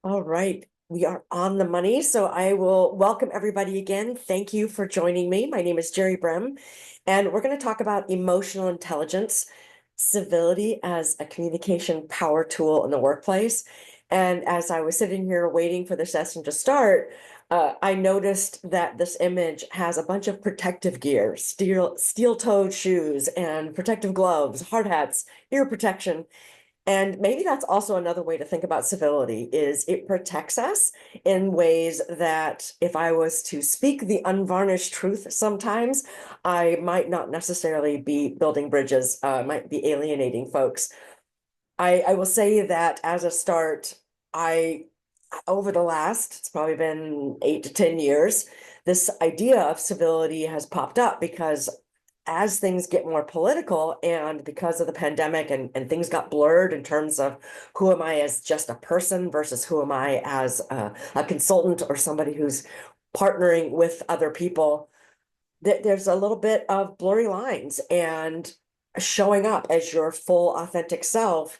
All right, we are on the money. So I will welcome everybody again. Thank you for joining me. My name is Jerry Brem, and we're going to talk about emotional intelligence, civility as a communication power tool in the workplace. And as I was sitting here waiting for the session to start, I noticed that this image has a bunch of protective gear, steel-toed shoes and protective gloves, hard hats, ear protection. And maybe that's also another way to think about civility is it protects us in ways that if I was to speak the unvarnished truth sometimes, I might not necessarily be building bridges, might be alienating folks. I will say that as a start, I over the last, it's probably been 8 to 10 years, this idea of civility has popped up because as things get more political and because of the pandemic and things got blurred in terms of who am I as just a person versus who am I as a consultant or somebody who's partnering with other people, there's a little bit of blurry lines and showing up as your full authentic self.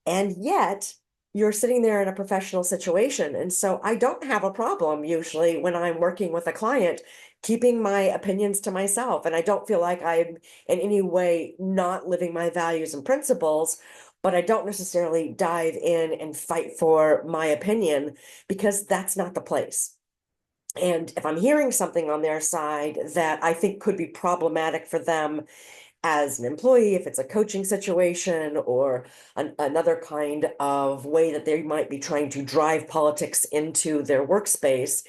And yet you're sitting there in a professional situation. And so I don't have a problem usually when I'm working with a client keeping my opinions to myself. And I don't feel like I'm in any way not living my values and principles, but I don't necessarily dive in and fight for my opinion because that's not the place. And if I'm hearing something on their side that I think could be problematic for them as an employee, if it's a coaching situation or another kind of way that they might be trying to drive politics into their workspace,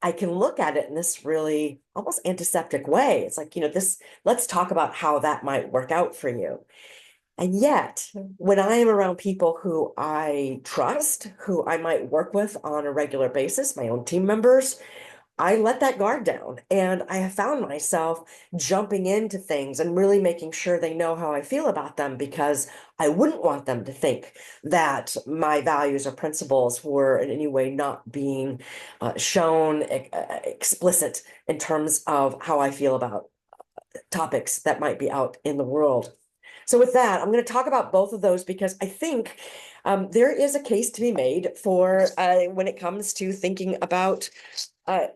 I can look at it in this really almost antiseptic way. It's like, let's talk about how that might work out for you. And yet, when I am around people who I trust, who I might work with on a regular basis, my own team members, I let that guard down and I have found myself jumping into things and really making sure they know how I feel about them because I wouldn't want them to think that my values or principles were in any way not being shown explicit in terms of how I feel about topics that might be out in the world. So with that, I'm going to talk about both of those because I think there is a case to be made for when it comes to thinking about uh,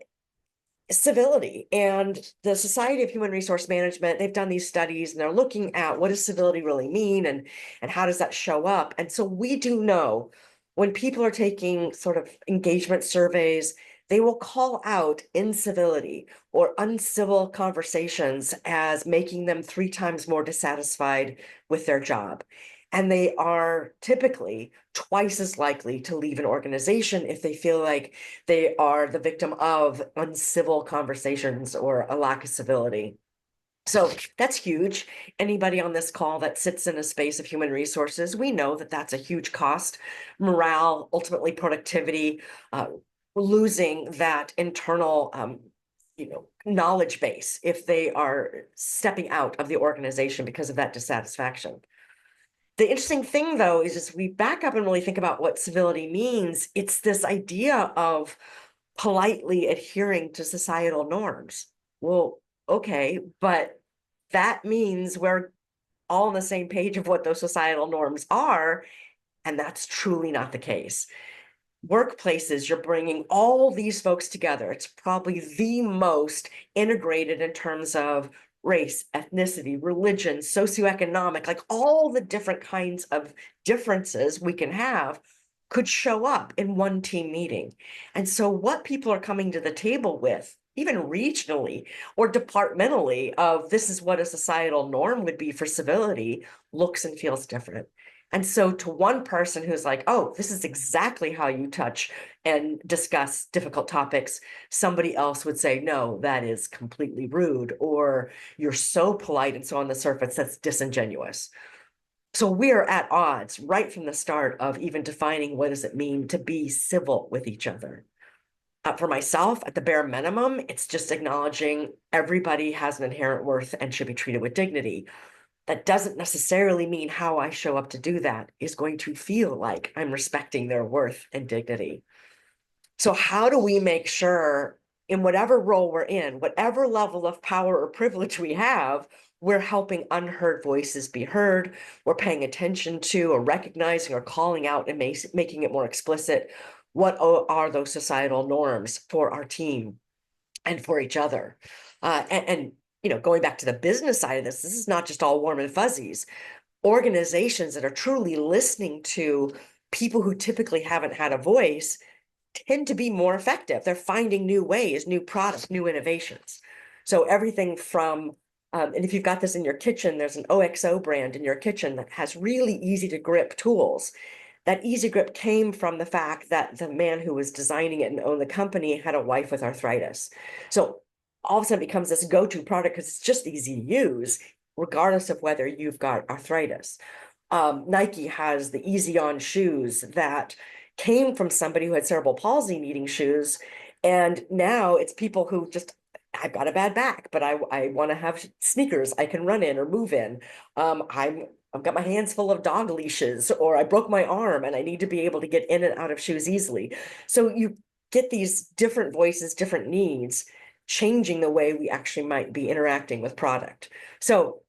civility. And the Society of Human Resource Management, they've done these studies and they're looking at what does civility really mean and how does that show up. And so we do know when people are taking sort of engagement surveys, they will call out incivility or uncivil conversations as making them 3 times more dissatisfied with their job. And they are typically twice as likely to leave an organization if they feel like they are the victim of uncivil conversations or a lack of civility. So that's huge. Anybody on this call that sits in a space of human resources, we know that that's a huge cost, morale, ultimately productivity, losing that internal knowledge base if they are stepping out of the organization because of that dissatisfaction. The interesting thing, though, is as we back up and really think about what civility means, it's this idea of politely adhering to societal norms. Well, okay, but that means we're all on the same page of what those societal norms are, and that's truly not the case. Workplaces, you're bringing all these folks together. It's probably the most integrated in terms of race, ethnicity, religion, socioeconomic, like all the different kinds of differences we can have could show up in one team meeting. And so what people are coming to the table with, even regionally or departmentally, of this is what a societal norm would be for civility, looks and feels different. And so to one person who's like, oh, this is exactly how you touch and discuss difficult topics, somebody else would say, no, that is completely rude, or you're so polite and so on the surface, that's disingenuous. So we're at odds right from the start of even defining what does it mean to be civil with each other. For myself, at the bare minimum, it's just acknowledging everybody has an inherent worth and should be treated with dignity. That doesn't necessarily mean how I show up to do that is going to feel like I'm respecting their worth and dignity. So how do we make sure in whatever role we're in, whatever level of power or privilege we have, we're helping unheard voices be heard, we're paying attention to or recognizing or calling out and making it more explicit What are those societal norms for our team and for each other? And going back to the business side of this is not just all warm and fuzzies. Organizations that are truly listening to people who typically haven't had a voice tend to be more effective. They're finding new ways, new products, new innovations. So everything from, and if you've got this in your kitchen, there's an OXO brand in your kitchen that has really easy to grip tools. That easy grip came from the fact that the man who was designing it and owned the company had a wife with arthritis. So all of a sudden it becomes this go-to product because it's just easy to use, regardless of whether you've got arthritis. Nike has the Easy On shoes that came from somebody who had cerebral palsy needing shoes. And now it's people who just, I've got a bad back, but I want to have sneakers I can run in or move in. I've got my hands full of dog leashes, or I broke my arm and I need to be able to get in and out of shoes easily. So you get these different voices, different needs, changing the way we actually might be interacting with product. So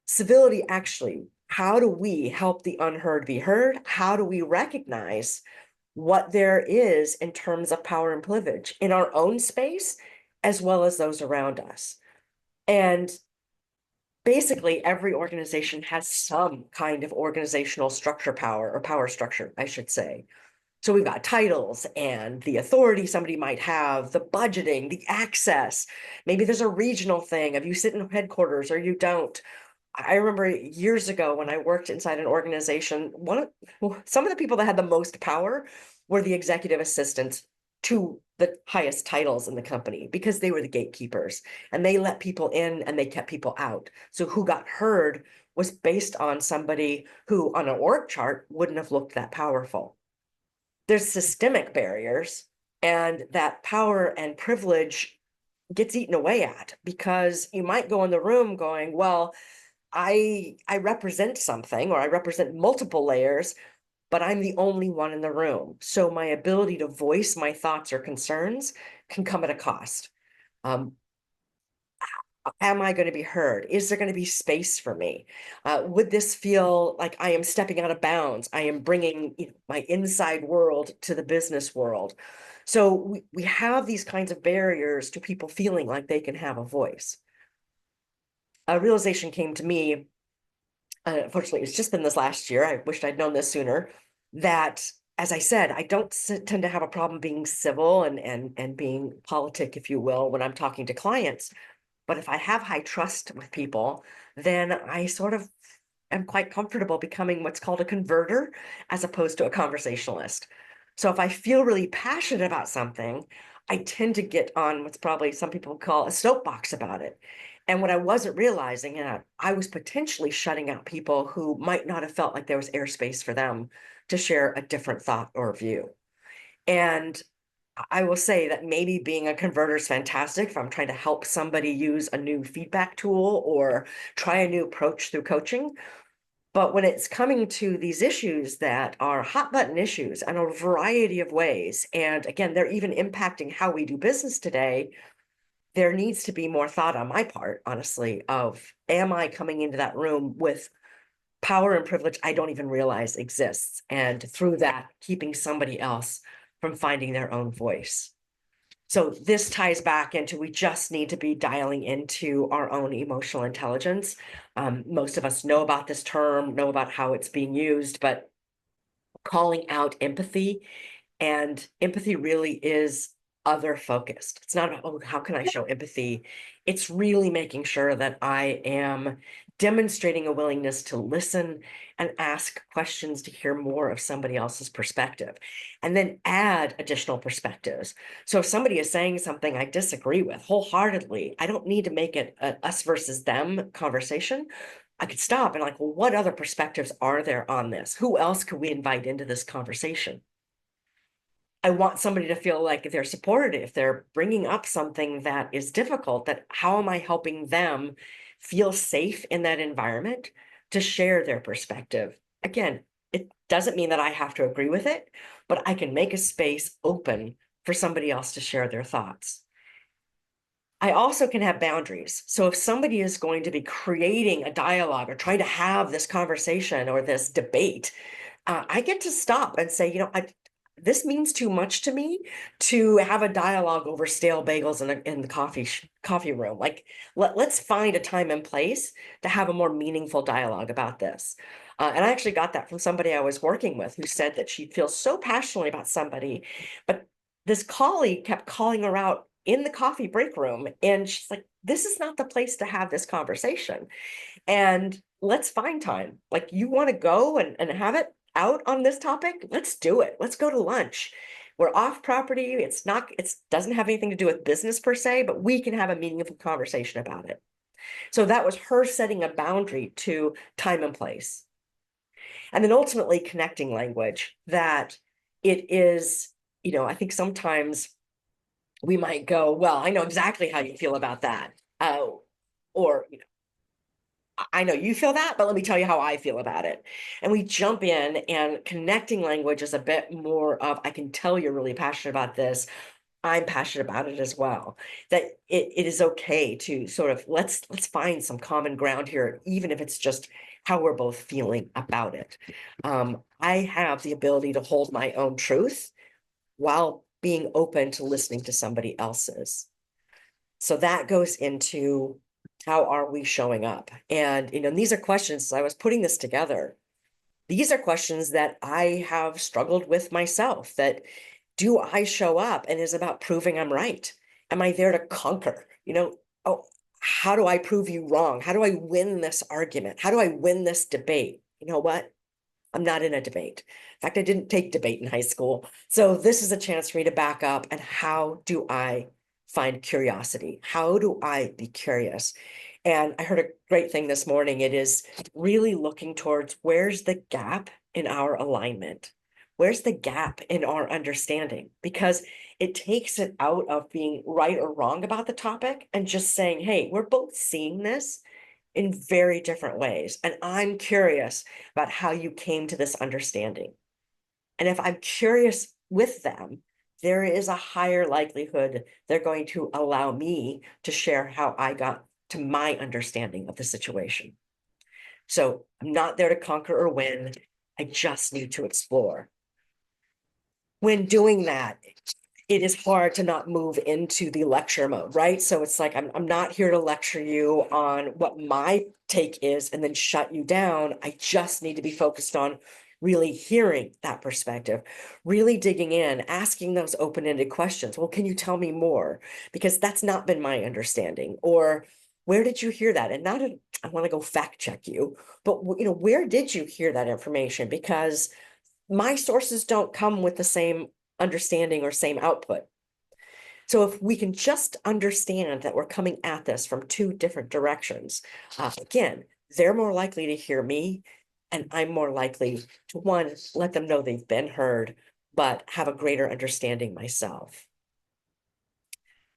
civility, actually, how do we help the unheard be heard? How do we recognize what there is in terms of power and privilege in our own space, as well as those around us? And basically, every organization has some kind of organizational structure power, or power structure, I should say. So we've got titles and the authority somebody might have, the budgeting, the access. Maybe there's a regional thing of you sit in headquarters or you don't. I remember years ago when I worked inside an organization, some of the people that had the most power were the executive assistants to the highest titles in the company, because they were the gatekeepers and they let people in and they kept people out. So who got heard was based on somebody who on an org chart wouldn't have looked that powerful. There's systemic barriers, and that power and privilege gets eaten away at, because you might go in the room going, well, I represent something, or I represent multiple layers, but I'm the only one in the room. So my ability to voice my thoughts or concerns can come at a cost. Um, am I going to be heard? Is there going to be space for me? Would this feel like I am stepping out of bounds? I am bringing my inside world to the business world. So we have these kinds of barriers to people feeling like they can have a voice. A realization came to me, unfortunately, it's just been this last year. I wished I'd known this sooner, that, as I said, I don't tend to have a problem being civil and being politic, if you will, when I'm talking to clients. But if I have high trust with people, then I sort of am quite comfortable becoming what's called a converter as opposed to a conversationalist. So if I feel really passionate about something, I tend to get on what's probably some people call a soapbox about it. And what I wasn't realizing, I was potentially shutting out people who might not have felt like there was airspace for them to share a different thought or view. And I will say that maybe being a converter is fantastic if I'm trying to help somebody use a new feedback tool or try a new approach through coaching. But when it's coming to these issues that are hot button issues in a variety of ways, and again, they're even impacting how we do business today, there needs to be more thought on my part, honestly, of am I coming into that room with power and privilege I don't even realize exists, and through that, keeping somebody else from finding their own voice. So this ties back into, we just need to be dialing into our own emotional intelligence. Most of us know about this term, know about how it's being used, but calling out empathy, and empathy really is other focused. It's not about, oh, how can I show empathy? It's really making sure that I am demonstrating a willingness to listen and ask questions to hear more of somebody else's perspective, and then add additional perspectives. So if somebody is saying something I disagree with wholeheartedly, I don't need to make it a us versus them conversation. I could stop and like, well, what other perspectives are there on this? Who else could we invite into this conversation? I want somebody to feel like they're supported. If they're bringing up something that is difficult, that how am I helping them feel safe in that environment to share their perspective? Again, it doesn't mean that I have to agree with it, but I can make a space open for somebody else to share their thoughts. I also can have boundaries. So if somebody is going to be creating a dialogue or trying to have this conversation or this debate, I get to stop and say, this means too much to me to have a dialogue over stale bagels in the coffee room. Like, let's find a time and place to have a more meaningful dialogue about this. And I actually got that from somebody I was working with who said that she feels so passionately about somebody, but this colleague kept calling her out in the coffee break room. And she's like, this is not the place to have this conversation. And let's find time. Like, you want to go and have it out on this topic? Let's do it. Let's go to lunch. We're off property. It doesn't have anything to do with business per se, but we can have a meaningful conversation about it. So that was her setting a boundary to time and place. And then ultimately connecting language that it is, I think sometimes we might go, well, I know exactly how you feel about that. Or, I know you feel that, but let me tell you how I feel about it. And we jump in, and connecting language is a bit more of, I can tell you're really passionate about this. I'm passionate about it as well. That it is okay to sort of let's find some common ground here, even if it's just how we're both feeling about it. I have the ability to hold my own truth while being open to listening to somebody else's. So that goes into how are we showing up? And, these are questions, as I was putting this together, these are questions that I have struggled with myself. That, do I show up and is about proving I'm right? Am I there to conquer? Oh, how do I prove you wrong? How do I win this argument? How do I win this debate? You know what? I'm not in a debate. In fact, I didn't take debate in high school. So this is a chance for me to back up. And how do I find curiosity? How do I be curious? And I heard a great thing this morning. It is really looking towards, where's the gap in our alignment? Where's the gap in our understanding? Because it takes it out of being right or wrong about the topic and just saying, hey, we're both seeing this in very different ways. And I'm curious about how you came to this understanding. And if I'm curious with them, there is a higher likelihood they're going to allow me to share how I got to my understanding of the situation. So I'm not there to conquer or win. I just need to explore. When doing that, it is hard to not move into the lecture mode, right? So it's like, I'm not here to lecture you on what my take is and then shut you down. I just need to be focused on really hearing that perspective, really digging in, asking those open-ended questions. Well, can you tell me more? Because that's not been my understanding. Or where did you hear that? And I want to go fact check you, but where did you hear that information? Because my sources don't come with the same understanding or same output. So if we can just understand that we're coming at this from two different directions, again, they're more likely to hear me, and I'm more likely to, one, let them know they've been heard, but have a greater understanding myself.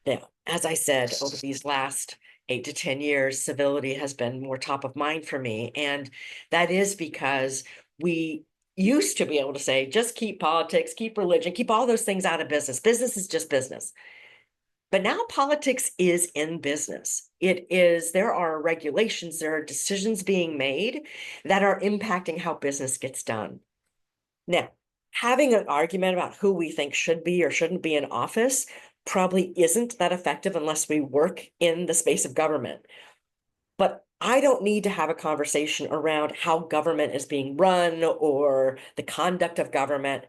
Now, as I said, over these last 8 to 10 years, civility has been more top of mind for me. And that is because we used to be able to say, just keep politics, keep religion, keep all those things out of business. Business is just business. But now politics is in business. There are regulations, there are decisions being made that are impacting how business gets done. Now, having an argument about who we think should be or shouldn't be in office probably isn't that effective unless we work in the space of government. But I don't need to have a conversation around how government is being run or the conduct of government,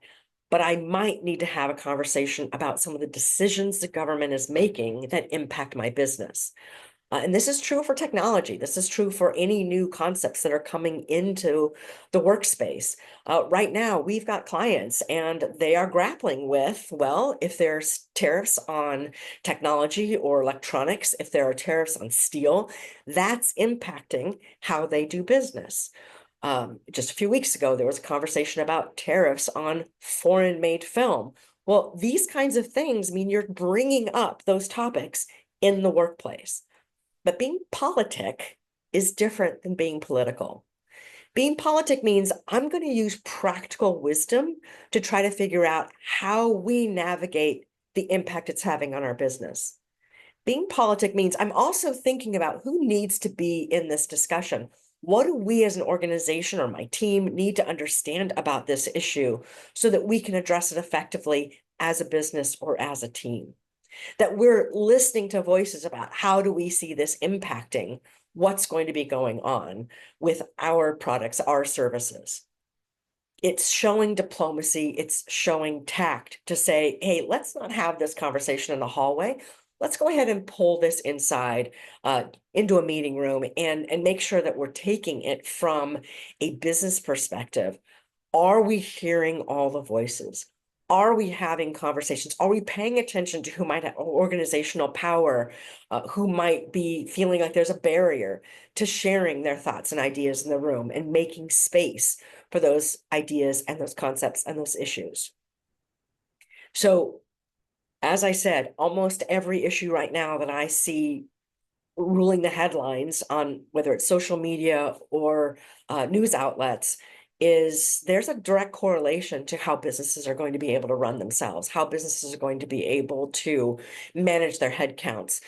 but I might need to have a conversation about some of the decisions the government is making that impact my business. And this is true for technology. This is true for any new concepts that are coming into the workspace. Right now, we've got clients and they are grappling with, well, if there's tariffs on technology or electronics, if there are tariffs on steel, that's impacting how they do business. Just a few weeks ago, there was a conversation about tariffs on foreign-made film. Well, these kinds of things mean you're bringing up those topics in the workplace. But being politic is different than being political. Being politic means I'm going to use practical wisdom to try to figure out how we navigate the impact it's having on our business. Being politic means I'm also thinking about who needs to be in this discussion. What do we as an organization or my team need to understand about this issue so that we can address it effectively as a business or as a team? That we're listening to voices about how do we see this impacting what's going to be going on with our products, our services. It's showing diplomacy, it's showing tact to say, hey, let's not have this conversation in the hallway. Let's go ahead and pull this inside into a meeting room and make sure that we're taking it from a business perspective. Are we hearing all the voices? Are we having conversations? Are we paying attention to who might have organizational power, who might be feeling like there's a barrier to sharing their thoughts and ideas in the room and making space for those ideas and those concepts and those issues? So, as I said, almost every issue right now that I see ruling the headlines on whether it's social media or news outlets is there's a direct correlation to how businesses are going to be able to run themselves, how businesses are going to be able to manage their headcounts,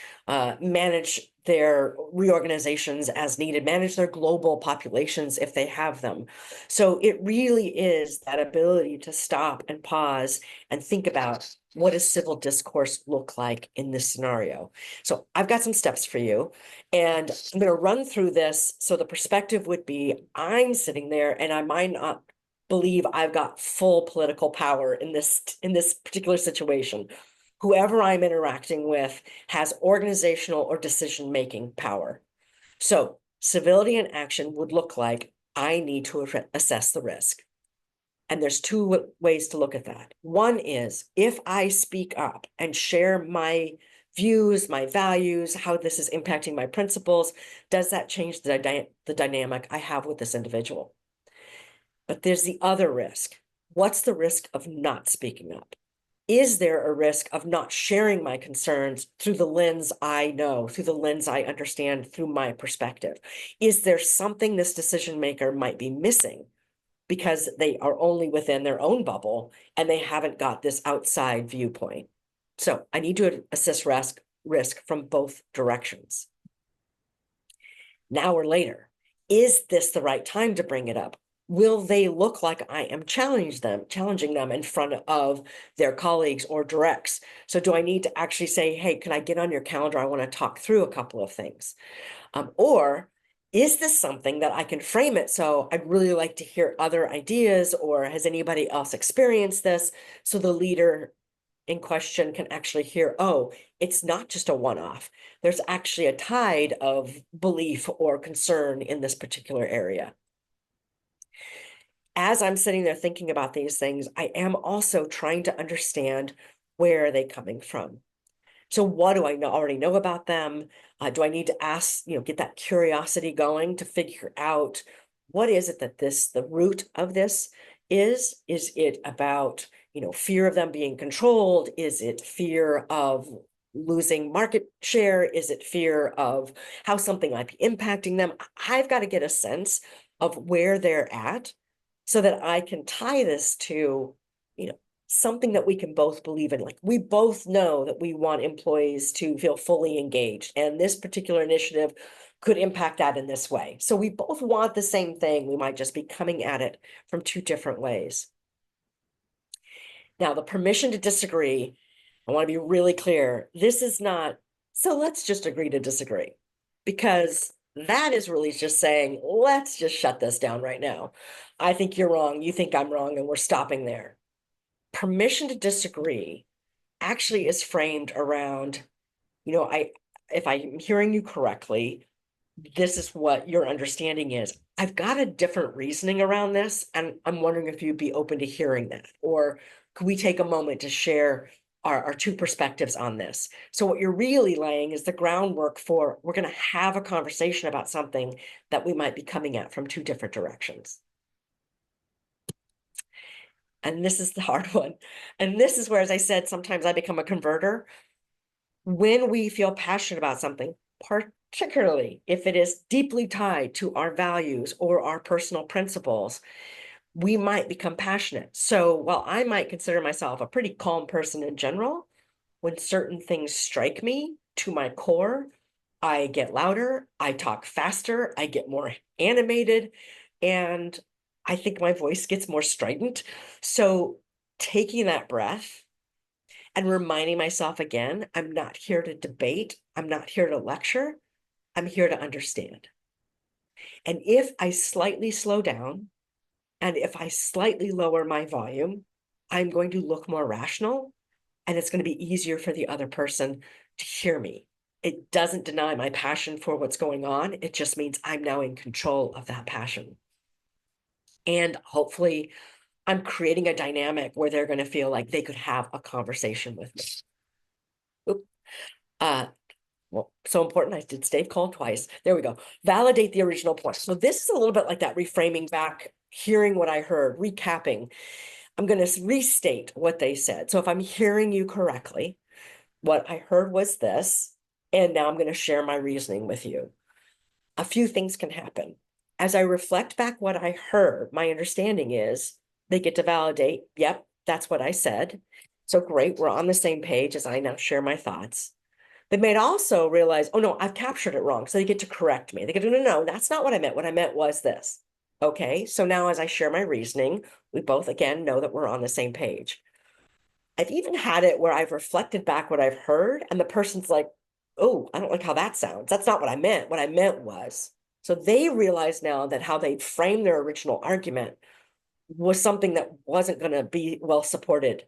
manage their reorganizations as needed, manage their global populations if they have them. So it really is that ability to stop and pause and think about what does civil discourse look like in this scenario. So I've got some steps for you, and I'm going to run through this. So the perspective would be I'm sitting there and I might not believe I've got full political power in this particular situation. Whoever I'm interacting with has organizational or decision-making power. So civility in action would look like I need to assess the risk. And there's two ways to look at that. One is if I speak up and share my views, my values, how this is impacting my principles, does that change the dynamic I have with this individual? But there's the other risk. What's the risk of not speaking up? Is there a risk of not sharing my concerns through the lens I know, through the lens I understand, through my perspective? Is there something this decision maker might be missing because they are only within their own bubble and they haven't got this outside viewpoint? So I need to assess risk from both directions. Now or later, is this the right time to bring it up? Will they look like I am challenging them in front of their colleagues or directs? So do I need to actually say, hey, can I get on your calendar? I want to talk through a couple of things. Or is this something that I can frame it? So I'd really like to hear other ideas, or has anybody else experienced this? So the leader in question can actually hear, oh, it's not just a one-off. There's actually a tide of belief or concern in this particular area. As I'm sitting there thinking about these things, I am also trying to understand where are they coming from. So what do I already know about them? Do I need to ask, get that curiosity going to figure out what is it that the root of this is? Is it about, fear of them being controlled? Is it fear of losing market share? Is it fear of how something might be impacting them? I've got to get a sense of where they're at so that I can tie this to, something that we can both believe in. Like we both know that we want employees to feel fully engaged, and this particular initiative could impact that in this way. So we both want the same thing. We might just be coming at it from two different ways. Now, the permission to disagree, I want to be really clear. This is not, so let's just agree to disagree, because that is really just saying, let's just shut this down right now. I think you're wrong. You think I'm wrong, and we're stopping there. Permission to disagree actually is framed around, if I'm hearing you correctly, this is what your understanding is. I've got a different reasoning around this, and I'm wondering if you'd be open to hearing that, or could we take a moment to share our two perspectives on this? So what you're really laying is the groundwork for, we're going to have a conversation about something that we might be coming at from two different directions. And this is the hard one. And this is where, as I said, sometimes I become a converter. When we feel passionate about something, particularly if it is deeply tied to our values or our personal principles, we might become passionate. So while I might consider myself a pretty calm person in general, when certain things strike me to my core, I get louder, I talk faster, I get more animated, and I think my voice gets more strident. So taking that breath and reminding myself again, I'm not here to debate, I'm not here to lecture, I'm here to understand. And if I slightly slow down and if I slightly lower my volume, I'm going to look more rational and it's going to be easier for the other person to hear me. It doesn't deny my passion for what's going on. It just means I'm now in control of that passion. And hopefully, I'm creating a dynamic where they're going to feel like they could have a conversation with me. Oop. Uh, well, so important. I did stave call twice. There we go. Validate the original point. So this is a little bit like that reframing back, hearing what I heard, recapping. I'm going to restate what they said. So if I'm hearing you correctly, what I heard was this, and now I'm going to share my reasoning with you. A few things can happen. As I reflect back what I heard, my understanding is they get to validate, yep, that's what I said. So great, we're on the same page as I now share my thoughts. They may also realize, oh no, I've captured it wrong. So they get to correct me. They go, no, no, that's not what I meant. What I meant was this. Okay, so now as I share my reasoning, we both again know that we're on the same page. I've even had it where I've reflected back what I've heard, and the person's like, oh, I don't like how that sounds. That's not what I meant. What I meant was. So they realize now that how they framed their original argument was something that wasn't going to be well supported.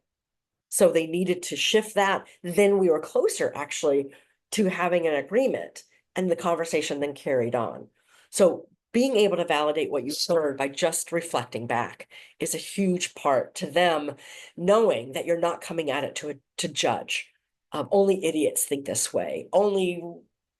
So they needed to shift that. Then we were closer actually to having an agreement, and the conversation then carried on. So being able to validate what you heard by just reflecting back is a huge part to them, knowing that you're not coming at it to judge. Only idiots think this way. Only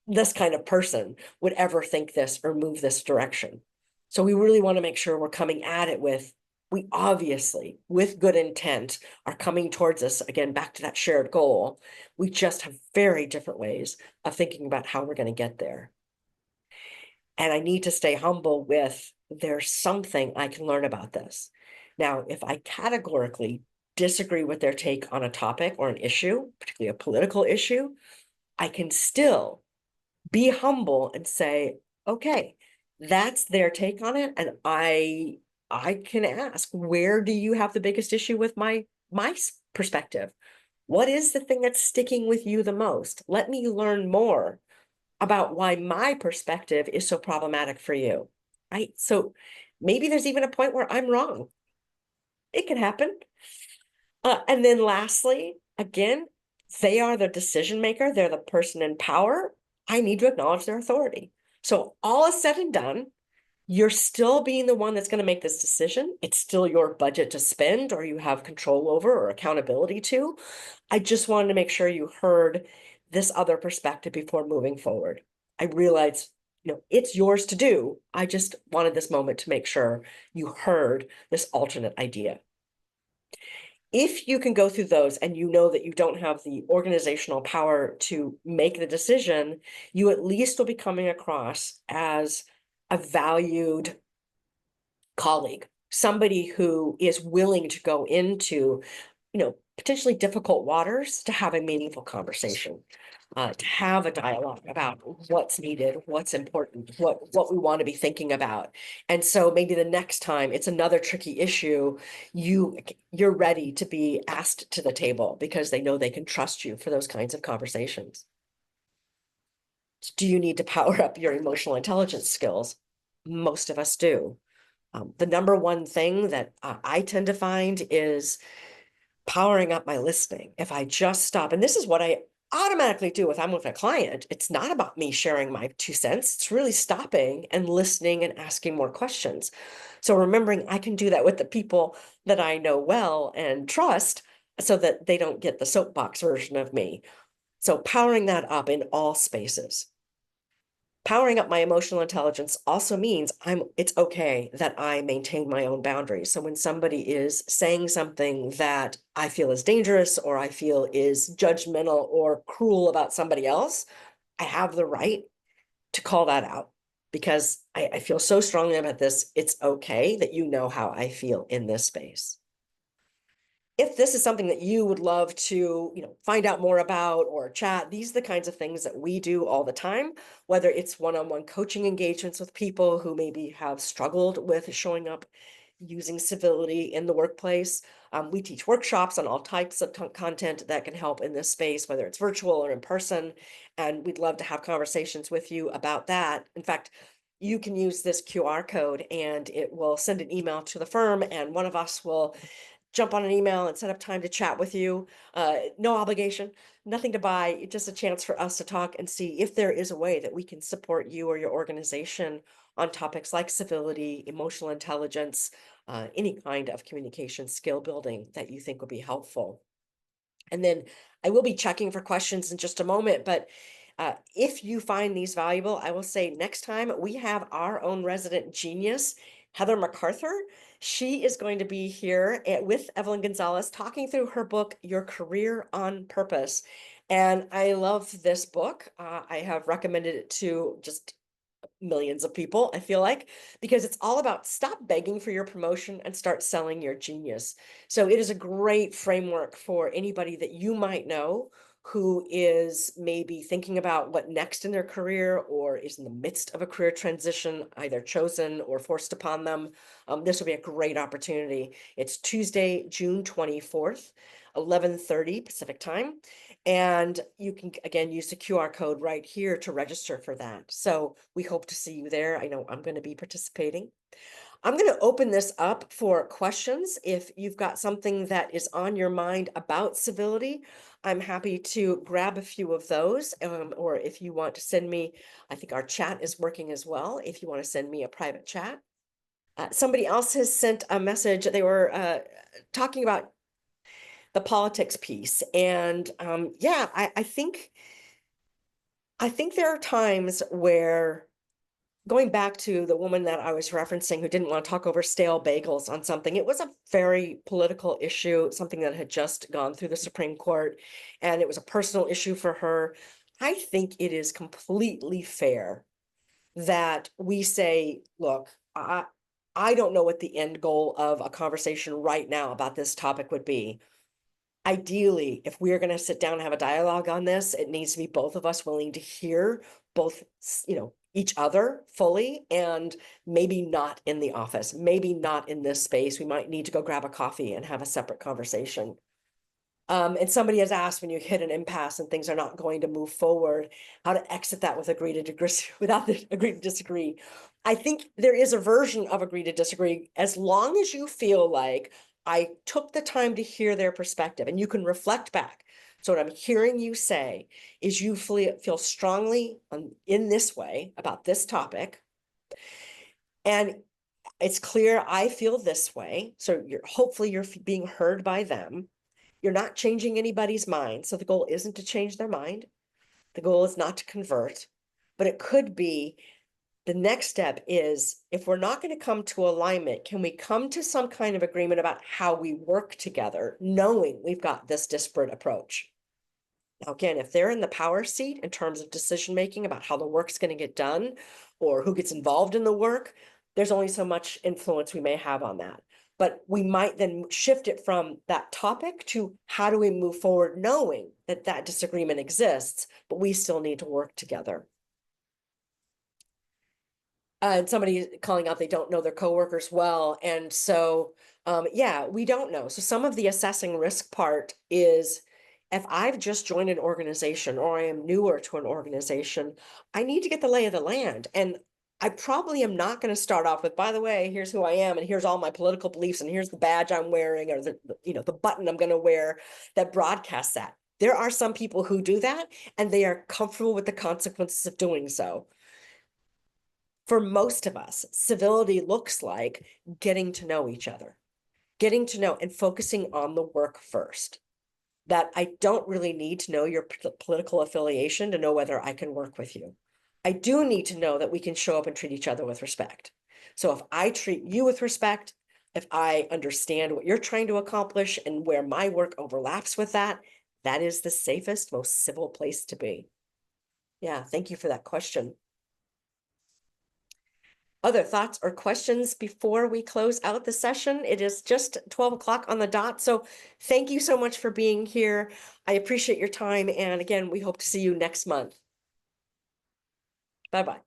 this kind of person would ever think this or move this direction. So we really want to make sure we're coming at it with, we obviously, with good intent, are coming towards us, again, back to that shared goal. We just have very different ways of thinking about how we're going to get there. And I need to stay humble with, there's something I can learn about this. Now, if I categorically disagree with their take on a topic or an issue, particularly a political issue, I can still be humble and say, okay, that's their take on it. And I can ask, where do you have the biggest issue with my perspective? What is the thing that's sticking with you the most? Let me learn more about why my perspective is so problematic for you. Right? So maybe there's even a point where I'm wrong. It can happen. And then lastly, again, they are the decision maker. They're the person in power. I need to acknowledge their authority. So all is said and done, you're still being the one that's going to make this decision. It's still your budget to spend or you have control over or accountability to. I just wanted to make sure you heard this other perspective before moving forward. I realized, it's yours to do. I just wanted this moment to make sure you heard this alternate idea. If you can go through those and you know that you don't have the organizational power to make the decision, you at least will be coming across as a valued colleague, somebody who is willing to go into, potentially difficult waters to have a meaningful conversation, to have a dialogue about what's needed, what's important, what we want to be thinking about. And so maybe the next time it's another tricky issue, you're ready to be asked to the table because they know they can trust you for those kinds of conversations. Do you need to power up your emotional intelligence skills? Most of us do. The number one thing that I tend to find is powering up my listening. If I just stop, and this is what I automatically do if I'm with a client, it's not about me sharing my 2 cents. It's really stopping and listening and asking more questions. So remembering I can do that with the people that I know well and trust so that they don't get the soapbox version of me. So powering that up in all spaces. Powering up my emotional intelligence also means it's okay that I maintain my own boundaries. So when somebody is saying something that I feel is dangerous or I feel is judgmental or cruel about somebody else, I have the right to call that out because I feel so strongly about this. It's okay that you know how I feel in this space. if this is something that you would love to, find out more about or chat, these are the kinds of things that we do all the time, whether it's one-on-one coaching engagements with people who maybe have struggled with showing up using civility in the workplace. We teach workshops on all types of content that can help in this space, whether it's virtual or in person. And we'd love to have conversations with you about that. In fact, you can use this QR code and it will send an email to the firm, and one of us will jump on an email and set up time to chat with you. No obligation, nothing to buy, just a chance for us to talk and see if there is a way that we can support you or your organization on topics like civility, emotional intelligence, any kind of communication skill building that you think would be helpful. And then I will be checking for questions in just a moment, but if you find these valuable, I will say next time we have our own resident genius, Heather MacArthur. She is going to be here with Evelyn Gonzalez talking through her book, Your Career on Purpose. And I love this book. I have recommended it to just millions of people, I feel like, because it's all about stop begging for your promotion and start selling your genius. So it is a great framework for anybody that you might know who is maybe thinking about what next in their career or is in the midst of a career transition, either chosen or forced upon them. This will be a great opportunity. It's Tuesday, June 24th, 11:30 Pacific time. And you can, again, use the QR code right here to register for that. So we hope to see you there. I know I'm going to be participating. I'm going to open this up for questions. If you've got something that is on your mind about civility, I'm happy to grab a few of those. Or if you want to send me, I think our chat is working as well. If you want to send me a private chat. Somebody else has sent a message. They were talking about the politics piece. And yeah, I think there are times where, going back to the woman that I was referencing who didn't want to talk over stale bagels on something, it was a very political issue, something that had just gone through the Supreme Court, and it was a personal issue for her. I think it is completely fair that we say, look, I don't know what the end goal of a conversation right now about this topic would be. Ideally, if we're going to sit down and have a dialogue on this, it needs to be both of us willing to hear both, each other fully, and maybe not in the office, maybe not in this space. We might need to go grab a coffee and have a separate conversation. And somebody has asked, when you hit an impasse and things are not going to move forward, how to exit that with agree to disagree without the agree to disagree. I think there is a version of agree to disagree, as long as you feel like I took the time to hear their perspective and you can reflect back. So what I'm hearing you say is you feel strongly in this way about this topic. And it's clear I feel this way. So hopefully you're being heard by them. You're not changing anybody's mind. So the goal isn't to change their mind. The goal is not to convert, but it could be the next step is, if we're not going to come to alignment, can we come to some kind of agreement about how we work together, knowing we've got this disparate approach? Now, again, if they're in the power seat in terms of decision making about how the work's going to get done or who gets involved in the work, there's only so much influence we may have on that. But we might then shift it from that topic to how do we move forward, knowing that that disagreement exists, but we still need to work together. And somebody calling out they don't know their coworkers well. And so, yeah, we don't know. So some of the assessing risk part is, if I've just joined an organization or I am newer to an organization, I need to get the lay of the land. And I probably am not going to start off with, by the way, here's who I am, and here's all my political beliefs, and here's the badge I'm wearing, or the button I'm going to wear that broadcasts that. There are some people who do that, and they are comfortable with the consequences of doing so. For most of us, civility looks like getting to know each other, getting to know and focusing on the work first. That I don't really need to know your political affiliation to know whether I can work with you. I do need to know that we can show up and treat each other with respect. So if I treat you with respect, if I understand what you're trying to accomplish and where my work overlaps with that, that is the safest, most civil place to be. Yeah, thank you for that question. other thoughts or questions before we close out the session? It is just 12 o'clock on the dot. So thank you so much for being here. I appreciate your time. And again, we hope to see you next month. Bye-bye.